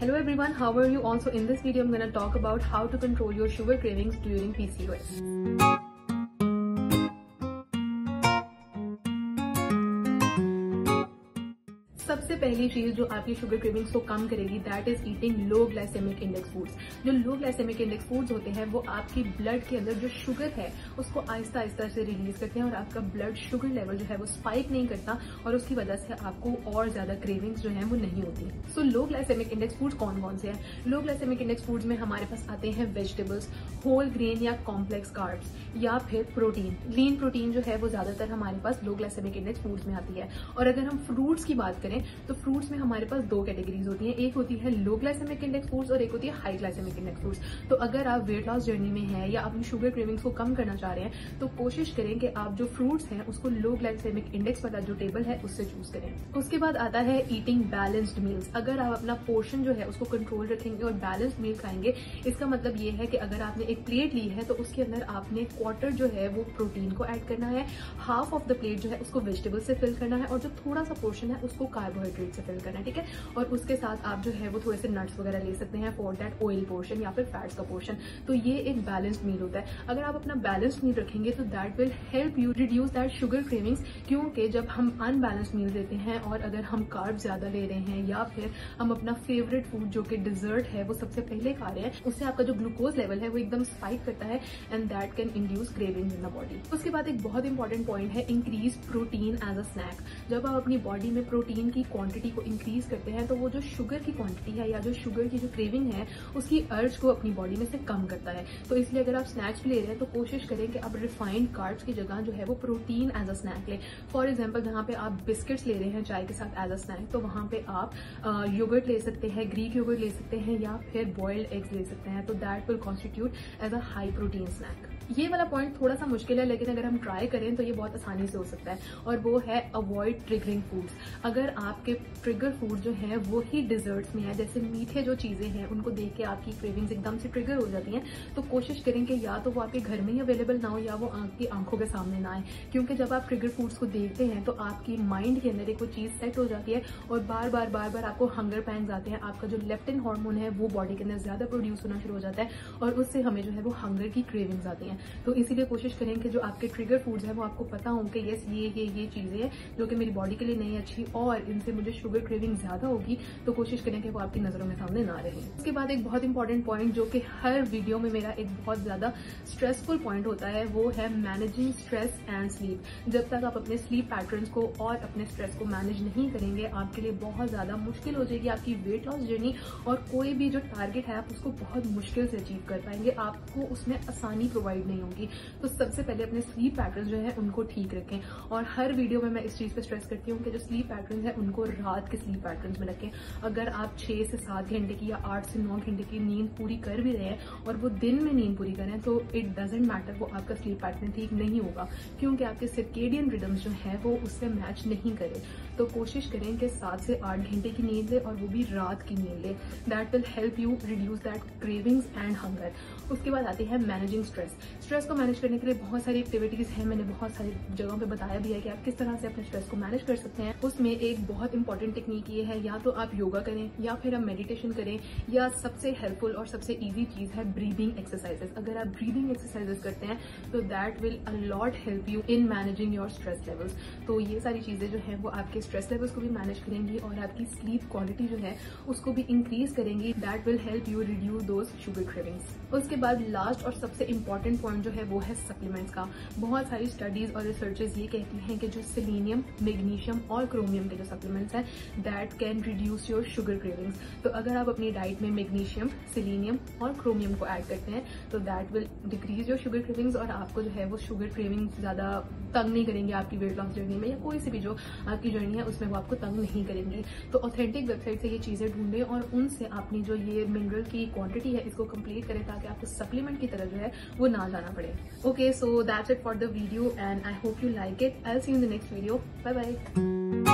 Hello everyone, how are you? Also in this video I'm going to talk about how to control your sugar cravings during PCOS. सबसे पहली चीज जो आपकी sugar cravings को कम करेगी that is eating low glycaemic index foods. जो low glycaemic index foods होते हैं वो आपकी ब्लड के अंदर जो शुगर है उसको आहिस्ता आहिस्ता से रिलीज करते हैं और आपका ब्लड शुगर लेवल जो है वो स्पाइक नहीं करता और उसकी वजह से आपको और ज्यादा क्रेविंग्स जो है वो नहीं होती। सो लो ग्लाइसेमिक इंडेक्स फूड्स कौन कौन से हैं? लो ग्लाइसेमिक इंडेक्स फूड्स में हमारे पास आते हैं वेजिटेबल्स, होल ग्रेन या कॉम्प्लेक्स कार्ब्स या फिर प्रोटीन। लीन प्रोटीन जो है वो ज्यादातर हमारे पास लो ग्लाइसेमिक इंडेक्स फूड्स में आती है। और अगर हम फ्रूट्स की बात करें तो फ्रूट्स में हमारे पास दो कैटेगरीज होती हैं, एक होती है लो ग्लाइसेमिक इंडेक्स फूड्स और एक होती है हाई ग्लाइसेमिक इंडेक्स फूड्स। तो अगर आप वेट लॉस जर्नी में हैं या अपनी शुगर क्रेविंग्स को कम करना चाह रहे हैं तो कोशिश करें कि आप जो फ्रूट्स हैं उसको लो ग्लाइसेमिक इंडेक्स वाला जो टेबल है उससे चूज करें। उसके बाद आता है ईटिंग बैलेंस्ड मील्स। अगर आप अपना पोर्शन जो है उसको कंट्रोल रखेंगे और बैलेंस्ड मील खाएंगे, इसका मतलब ये है कि अगर आपने एक प्लेट ली है तो उसके अंदर आपने क्वार्टर जो है वो प्रोटीन को ऐड करना है, हाफ ऑफ द प्लेट जो है उसको वेजिटेबल से फिल करना है और जो थोड़ा सा पोर्शन है उसको कार्बोहाइड्रेट से फिल करना है, ठीक है। और उसके साथ आप जो है वो थोड़े से नट्स वगैरह ले सकते हैं फॉर दैट ऑयल पोर्शन या फिर फैट्स का पोर्शन। तो ये एक बैलेंस्ड मील होता है। अगर आप अपना बैलेंस्ड मील रखेंगे तो that will help you reduce that sugar cravings, क्योंकि जब हम अनबैलेंस्ड मील देते हैं और अगर हम कार्ब ज्यादा ले रहे हैं या फिर हम अपना फेवरेट फूड जो कि डिजर्ट है वो सबसे पहले खा रहे हैं, उससे आपका जो ग्लूकोज लेवल है वो एकदम स्पाइक करता है and that can induce cravings in the body. उसके बाद एक बहुत इंपॉर्टेंट पॉइंट है increase protein as a snack. जब आप अपनी बॉडी में प्रोटीन की क्वांटिटी को इंक्रीज करते हैं तो वो जो शुगर की क्वांटिटी है या जो शुगर की जो क्रेविंग है उसकी अर्ज को अपनी बॉडी में से कम करता है। तो इसलिए अगर आप स्नैक्स भी ले रहे हैं तो कोशिश करें कि आप रिफाइंड कार्ब्स की जगह जो है वो प्रोटीन एज अ स्नैक लें। फॉर एग्जाम्पल जहां पे आप बिस्किट्स ले रहे हैं चाय के साथ एज अ स्नैक, तो वहां पे आप योगर्ट ले सकते हैं, ग्रीक योगर्ट ले सकते हैं या फिर बॉइल्ड एग्स ले सकते हैं। तो that will constitute as a high protein snack. ये वाला पॉइंट थोड़ा सा मुश्किल है लेकिन अगर हम ट्राई करें तो ये बहुत आसानी से हो सकता है और वो है अवॉइड ट्रिगरिंग फूड्स। अगर आपके ट्रिगर फूड जो है वो ही डिजर्ट्स में है, जैसे मीठे जो चीजें हैं उनको देख के आपकी क्रेविंग्स एकदम से ट्रिगर हो जाती हैं, तो कोशिश करें कि या तो वो आपके घर में ही अवेलेबल ना हो या वो आपकी आंखों के सामने ना आए। क्योंकि जब आप ट्रिगर फूड्स को देखते हैं तो आपकी माइंड के अंदर एक वो चीज सेट हो जाती है और बार बार आपको हंगर पैंग्स आते हैं। आपका जो लेप्टिन हार्मोन है वो बॉडी के अंदर ज्यादा प्रोड्यूस होना शुरू हो जाता है और उससे हमें जो है वो हंगर की क्रेविंग्स आती हैं। तो इसीलिए कोशिश करें कि जो आपके ट्रिगर फूड्स हैं वो आपको पता हो कि यस ये चीजें हैं जो कि मेरी बॉडी के लिए नहीं अच्छी और इनसे मुझे शुगर क्रेविंग ज्यादा होगी, तो कोशिश करें कि वो आपकी नजरों में सामने ना रहे। उसके बाद एक बहुत इंपॉर्टेंट पॉइंट जो कि हर वीडियो में मेरा एक बहुत ज्यादा स्ट्रेसफुल पॉइंट होता है वो है मैनेजिंग स्ट्रेस एंड स्लीप। जब तक आप अपने स्लीप पैटर्न्स को और अपने स्ट्रेस को मैनेज नहीं करेंगे आपके लिए बहुत ज्यादा मुश्किल हो जाएगी आपकी वेट लॉस जर्नी और कोई भी जो टारगेट है आप उसको बहुत मुश्किल से अचीव कर पाएंगे, आपको उसमें आसानी प्रोवाइड नहीं होगी। तो सबसे पहले अपने स्लीप पैटर्न जो है उनको ठीक रखें और हर वीडियो में मैं इस चीज पे स्ट्रेस करती हूँ कि जो स्लीप पैटर्न है उनको रात के स्लीप पैटर्न में रखें। अगर आप 6 से 7 घंटे की या 8 से 9 घंटे की नींद पूरी कर भी रहे हैं और वो दिन में नींद पूरी करें तो इट डजेंट मैटर, वो आपका स्लीप पैटर्न ठीक नहीं होगा क्योंकि आपके सर्केडियन रिदम्स जो है वो उससे मैच नहीं करे। तो कोशिश करें कि 7 से 8 घंटे की नींद ले और वो भी रात की नींद ले। That will help you reduce that cravings and hunger. उसके बाद आती है मैनेजिंग स्ट्रेस। स्ट्रेस को मैनेज करने के लिए बहुत सारी एक्टिविटीज हैं, मैंने बहुत सारी जगहों पे बताया भी है कि आप किस तरह से अपने स्ट्रेस को मैनेज कर सकते हैं। उसमें एक बहुत इंपॉर्टेंट टेक्निक ये है या तो आप योगा करें या फिर आप मेडिटेशन करें या सबसे हेल्पफुल और सबसे इजी चीज है ब्रीदिंग एक्सरसाइजेस। अगर आप ब्रीदिंग एक्सरसाइजेस करते हैं तो that will a lot help you in managing your stress levels. तो ये सारी चीजें जो है वो आपके स्ट्रेस लेवल्स को भी मैनेज करेंगी और आपकी स्लीप क्वालिटी जो है उसको भी इंक्रीज करेंगी। That will help you reduce those sugar cravings. उसके बाद लास्ट और सबसे इंपॉर्टेंट पॉइंट जो है वो है सप्लीमेंट्स का। बहुत सारी स्टडीज और रिसर्चेस ये कहती हैं कि जो सेलेनियम, मैग्नीशियम और क्रोमियम के जो सप्लीमेंट्स हैं that can reduce your sugar cravings. तो अगर आप अपनी डाइट में मैग्नीशियम, सेलेनियम और क्रोमियम को ऐड करते हैं तो that will decrease your sugar cravings और आपको जो है वो शुगर क्रेविंग्स ज्यादा तंग नहीं करेंगे आपकी वेट लॉस जर्नी में या कोई सी भी जो आपकी जर्नी है उसमें वो आपको तंग नहीं करेंगी। तो ऑथेंटिक वेबसाइट से ये चीजें ढूंढें और उनसे अपनी जो ये मिनरल की क्वांटिटी है इसको कंप्लीट करें ताकि आपको सप्लीमेंट की तरह जो है वो ना जाना पड़े। Okay, so that's it for the video and I hope you like it. I will see you in the next video. Bye bye.